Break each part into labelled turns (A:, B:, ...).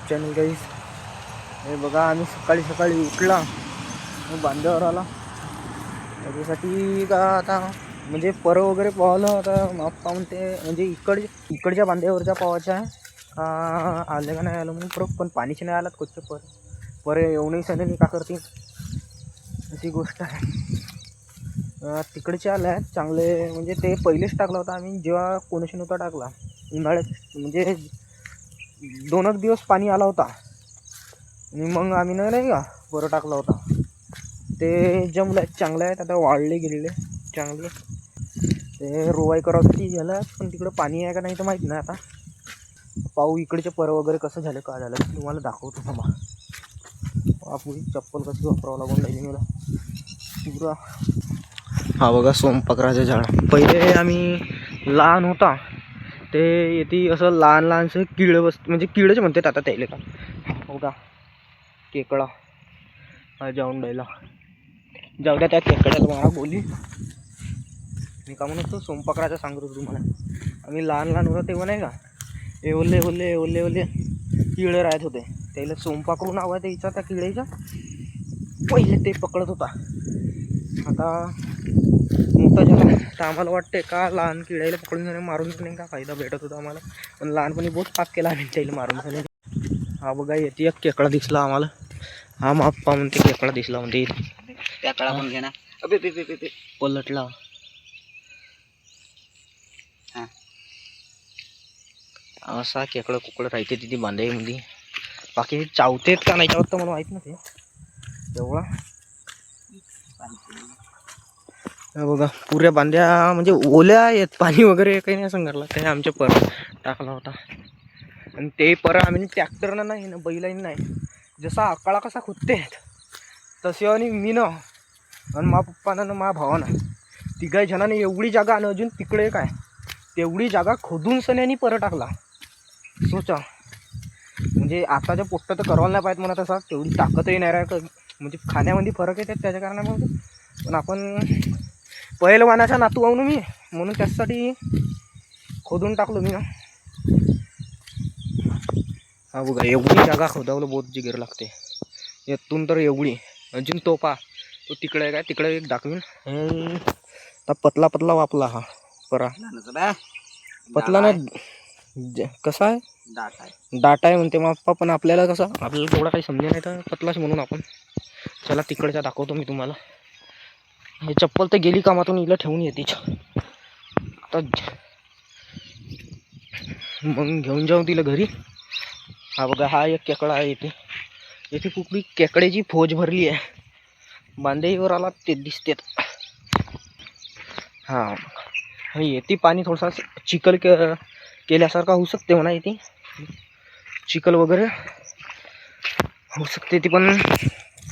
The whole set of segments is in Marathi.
A: चॅनल गाईस. हे बघा, आम्ही सकाळी सकाळी उठला, बांध्यावर आला त्याच्यासाठी का आता म्हणजे पर वगैरे पावलं. आता पप्पा म्हणते म्हणजे इकडच्या बांध्यावरच्या पावाच्या आले का नाही आलं म्हणून परत, पण पाणीचे नाही आलात कोणते पर येऊ नाही सध्या का करतील अशी गोष्ट आहे. तिकडचे आले आहेत चांगले, म्हणजे ते पहिलेच टाकला होता आम्ही जेव्हा कोणशी नव्हता टाकला उन्हाळ्यात, म्हणजे 2 दिवस पाणी आला होता आणि मग आम्ही नाही का बरं टाकला होता. ते जमलं चांगलं आहेत, आता वाढले गेलेले चांगले. ते रोवाई करायसाठी झालं, पण तिकडं पाणी आहे का नाही तर माहीत नाही. आता पाहू इकडचे पर वगैरे कसं झालं का झालं तुम्हाला दाखवतो. थांबा, आपली चप्पल कशी वापरावं लागून राहिली मला पुरा. हा बघा सोमपाकराचं झाड. पहिले आम्ही लहान होता ते येते असं लहान लहानसं किड म्हणजे किडच म्हणतात आता त्याला का. बघा केकडा हा जाऊन राहिला. जाऊ द्या त्या केकड्याला मला बोली. मी का म्हणतो सोमपाकराचं सांगतो तुम्हाला. आम्ही लहान लहान होतो तेव्हा नाही का ओले ओले ओले ओले किडे राहत होते, त्याला सोमपाकरू नाव आहे त्याचा. त्या किड्याचा पहिले ते पकडत होता. आता मोठा झाला तर आम्हाला वाटते का लहान किड्याला पकडून मारून नाही का फायदा भेटत होता आम्हाला, पण लहानपणी बहुत पाक केला आम्ही त्याला मारून झाले. हा बघा येते एक केकडा दिसला आम्हाला. हा माप्पा म्हणते केकडा दिसला म्हणते
B: त्याकडा पण घे ना. अबे पे पे पे पे
A: पलटला. असा केकडं कुकडं राहते तिथे बांधाईमध्ये. बाकी चावतेत का नाही चावत तर मला माहीत नव्हते तेवढा. बघा पुऱ्या बांध्या म्हणजे ओल्या आहेत, पाणी वगैरे काही नाही सांगितलं. काही आमच्या पर टाकला होता आणि ते पर आम्ही ट्रॅक्टरनं नाही ना बैलांनी नाही, जसा आकाळा कसा खुदते तसे आणि मी न आणि मा पप्पानं मा भावानं तिघाही जणांनी एवढी जागा आणि अजून तिकडे काय तेवढी जागा खोदून सण्यानी पर टाकला. सोचा म्हणजे आताच्या पोट्ट तर करायला नाही पाहिजे म्हणा तसा, तेवढी ताकदही नाही राहत. म्हणजे खाण्यामध्ये फरक येतात त्याच्या कारणामुळे. पण आपण पहिलवानाचा नातू आहो ना मी, म्हणून त्यासाठी खोदून टाकलो मी ना. हा बघा एवढी जागा खोदावलं बहुत जिगीर लागते. येतून तर एवढी अजून तो तो तिकडे आहे काय तिकडे एक दाखवीन. हे पतला पतला वापला हा परा. पतला नाही कसा आहे डाटा आहे म्हणते मग. पण आपल्याला कसं आपल्याला तेवढा काही समजे नाही तर पतलाच म्हणून आपण. चला तिकडचा दाखवतो मी तुम्हाला. हे चप्पल तर गेली कामातून हिला ठेवून येतेच आता, मग घेऊन जाऊ तिला घरी. हा बघा हा एक केकडा आहे इथे. इथे कुठली केकड्याची फौज भरली आहे. बांधेवर आला ते दिसतेत. हा येते पाणी थोडासा चिखल केल्यासारखा होऊ शकते म्हणा. येते चिखल वगैरे होऊ शकते ती, पण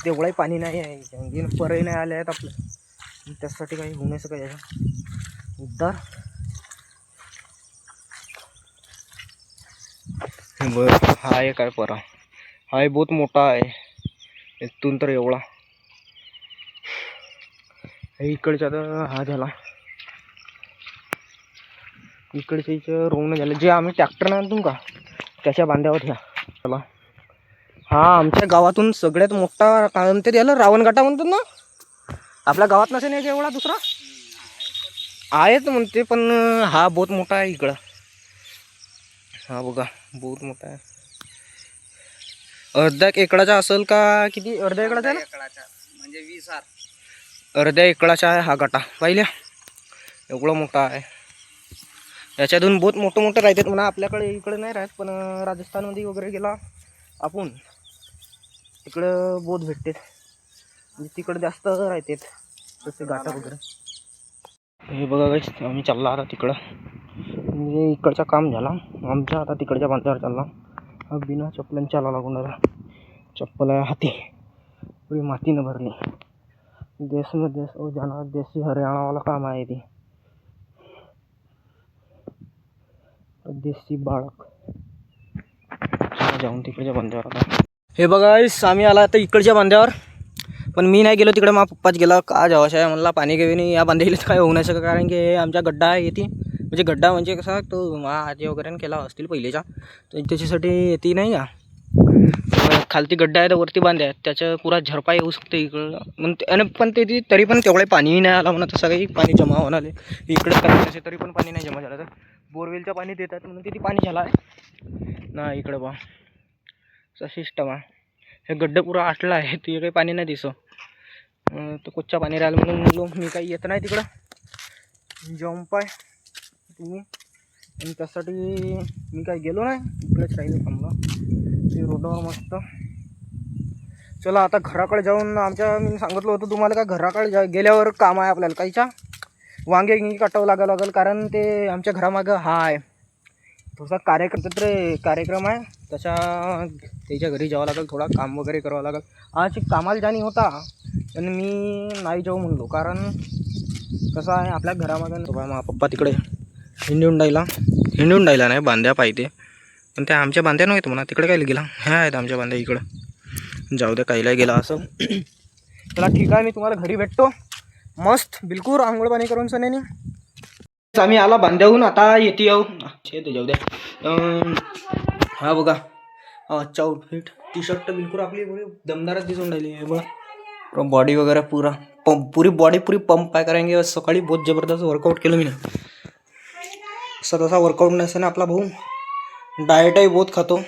A: तेवढाही पाणी नाही आहे. परही नाही आले आहेत आपलं, त्यासाठी काही होऊ नाही शकत याचा उद्धार. बरं हा एक आहे परा. हा बहुत मोठा आहे. इथून तर एवढा इकडच्या तर हा झाला. इकडच्या रोवणं झालं जे आम्ही ट्रॅक्टरनं आणतो का त्याच्या बांध्यावर ह्या. चला हा आमच्या गावातून सगळ्यात मोठा काय म्हणते त्याला रावणगाटा म्हणतात ना. आपल्या गावात नसेल याच्या एवढा दुसरा आहेत म्हणते, पण हा बहुत मोठा आहे इकडं. हा बघा बहुत मोठा आहे. अर्ध्या एकडाचा असेल का किती? अर्ध्या एकडाचा आहे ना,
B: म्हणजे 20
A: अर्ध्या एकडाचा आहे हा गटा. पाहिल्या एवढा मोठा आहे. याच्यातून बहुत मोठं मोठं राहतात म्हणा. आपल्याकडे इकडे नाही राहत, पण राजस्थानमध्ये वगैरे गेला आपण तिकडं बहुत भेटते. म्हणजे तिकडे जास्त राहतात तसे गाठा वगैरे. हे बघा गाईस आम्ही चालला आता तिकडं. म्हणजे इकडचा काम झाला आमच्या, आता तिकडच्या बांध्यावर चालला. हा बिना चप्पलांनी चाला लागून राहिला. चप्पल आहे हाती पुरी मातीनं भरली. देश में देश और जाना देशी हरियाणा वाला काम आहे ते. देशी बाळक जाऊन तिकडच्या बांध्यावर आता. हे बघा आम्ही आला आता इकडच्या बांध्यावर, पण मी नाही गेलो तिकडे. मा पप्पाच गेला का जावाशा आहे म्हणला. पाणी गेली नाही या बांधेलीच काय होऊ नाही शकत, कारण की आमच्या गड्डा आहे येते. म्हणजे गड्डा म्हणजे कसा तो मा आजी वगैरे केला असतील पहिलेचा, तर त्याच्यासाठी येते नाही का. खालती गड्डा आहे तर वरती बांधे आहेत, त्याच्या पुरा झरपा येऊ शकते इकडं. मग आणि पण ते तरी पण तेवढे पाणीही नाही आला म्हणा, तसं काही पाणी जमा होणार इकडे करायचे तरी पण पाणी नाही जमा झालं. तर बोरवेलचं पाणी देतात म्हणून तिथे पाणी झालं आहे ना. इकडं बा असा सिस्टम आहे. हे गड्डं पुरा आटला आहे, ते काही पाणी नाही दिसो. तर कुठच्या पाणी राहिलं म्हणून म्हणलो मी काही येत नाही तिकडं जंप आहे तुम्ही, आणि त्यासाठी मी काही गेलो नाही, इकडेच राहिलो थांबला ते रोडवर मस्त. चला आता घराकडे जाऊन आमच्या मी सांगितलं होतं तुम्हाला का घराकडे गेल्यावर काम आहे आपल्याला काहीच्या वांगे गिंगे काटावं लागेल कारण ते आमच्या घरामागं हा आहे थोडासा कार्यक्रम आहे, त्याच्या घरी जावं लागेल, थोडा काम वगैरे करावं लागेल. आज कामाला जाणी होता पण मी नाही जाऊ म्हणलो, कारण कसं आहे आपल्या घरामागं पप्पा तिकडे हिंडून डायला नाही बांध्या पाहिजे, पण त्या आमच्या बांध्या नव्हत्या म्हणा, तिकडे काय गेला ह्या आहेत आमच्या बांध्या इकडं, जाऊ द्या काहीला गेला असं. चला ठीक आहे, मी तुम्हाला घरी भेटतो मस्त बिलकुल आंघोळ पाणी करून सनेनी. आम्ही आला बांध्याहून, आता येते येऊ ते जाऊ द्या. हा बघा आजचा आउटफिट, टी शर्ट बिलकुल आपली दमदारच दिसून राहिली आहे बघा, बॉडी वगैरे पूरी बॉडी पूरी पंप आहे करेंगे. सकाळी बहुत जबरदस्त वर्कआउट केलं मी ना, तसा वर्कआउट नसेल ना आपला भाऊ, डाएटही बहुत खातो,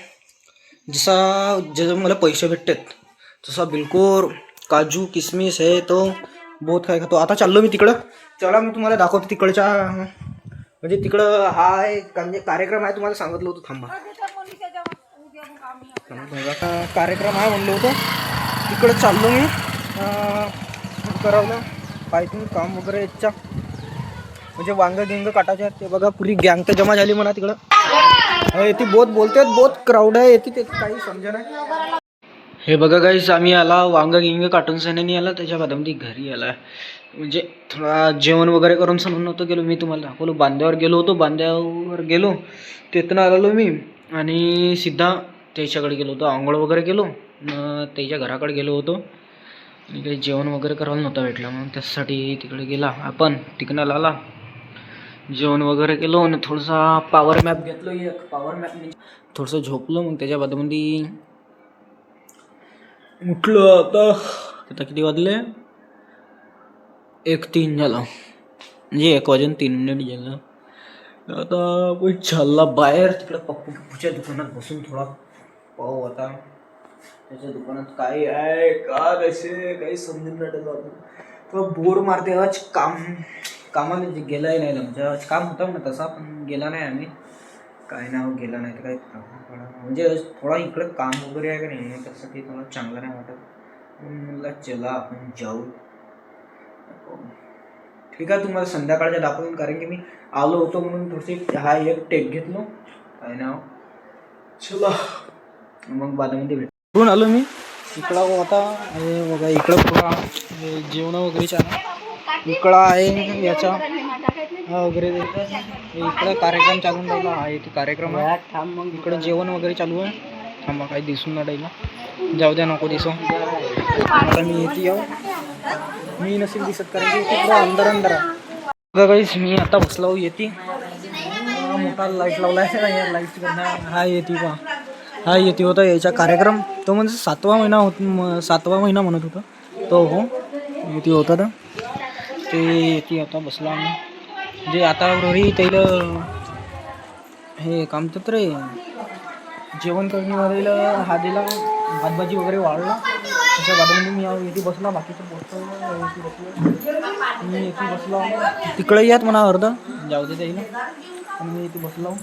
A: जसं मला पैसे भेटतात तसा बिलकुल काजू किसमिस हे तो बहुत काय खातो. आता चाललो मी तिकडं, चला मी तुम्हाला दाखवतो तिकडच्या, म्हणजे तिकडं हा आहे म्हणजे कार्यक्रम आहे, तुम्हाला सांगितलं होतं थांबा. आता कार्यक्रम आहे म्हणलं होतं, तिकडं चाललो मी करावलं पाहिजे काम वगैरे याच्या, म्हणजे वांग गिंग काटायचे आहेत ते बघा, पुरी गँग तर जमा झाली म्हणा तिकडं. ती बहुत बोलतात, बहुत क्राऊड आहे येते, ते काही समजा नाही. हे बघा गाईस, आम्ही आला वांग गिंग काटून सण्यानी आला, त्याच्या बाद आम्ही घरी आला, म्हणजे थोडा जेवण वगैरे करून सणून नव्हतं गेलो. मी तुम्हाला दाखवलो बांध्यावर गेलो तिथून आलो मी, आणि सिद्धा त्याच्याकडे गेलो होतो, आंघोळ वगैरे केलो, त्याच्या घराकडे गेलो होतो, आणि काही जेवण वगैरे करायला नव्हतं भेटलं, म्हणून त्यासाठी तिकडे गेला आपण. तिकडं आला जेवण वगैरे केलं आणि थोडासा पॉवर मॅप घेतलो, एक पॉवर मॅप म्हणजे थोडंसं झोपलो. मग त्याच्या बादमध्ये उठलो. आता किती वाजले, 1:03 झालं, म्हणजे 1:03 झालं. आता कोणी चालला बाहेर तिकडं पप्पूच्या दुकानात बसून थोडा पाहू आता त्याच्या दुकानात काय आहे का कसे काही समजून नाही. थोडं बोर मारते आज, कामाला गेलाही नाही, आमच्या काम होतं ना तसा, पण गेला नाही आम्ही, काय नाव गेला नाही तर काही म्हणजे थोडा इकडं काम वगैरे आहे का नाही, त्यासाठी थोडा चांगला नाही वाटत, म्हणलं चला आपण जाऊ. ठीक आहे, तुम्हाला संध्याकाळच्या दाखवून, कारण की मी आलो होतो म्हणून थोडीशी हा एक टेक घेतलो, काय नाव चला मग बादामध्ये भेटून आलो मी इकडं होता. बघा इकडं थोडा जेवण वगैरेच्या इकडं आहे याचा वगैरे इकडं कार्यक्रम चालून राहिला आहे, ते कार्यक्रम आहे, मग इकडं जेवण वगैरे चालू आहे. थांबा काही दिसून नाही राहिला, जाऊ द्या नको दिसो. आता मी येते येऊ, मी नसेल दिसत कारण की इथे थोडं अंदर आहे. गाईस मी आता बसलो, येते मोठा लाईट लावला आहे ना, या लाईट हा येते बा, हा येते होता याचा कार्यक्रम, तो म्हणजे 7वा महिना म्हणत होता तो, हो येते होता ना ते येते. आता बसला आम्ही, म्हणजे आता घरी त्याला हे काम तर रे जेवण करण्यावालेला हा दिला, भातभाजी वगैरे वाढला, त्याच्या बाजूने मी येथे बसला, बाकीचं मी येथे बसला. तिकडे यात म्हणा अर्धा जाऊ दे त्याला, मी इथे बसलो.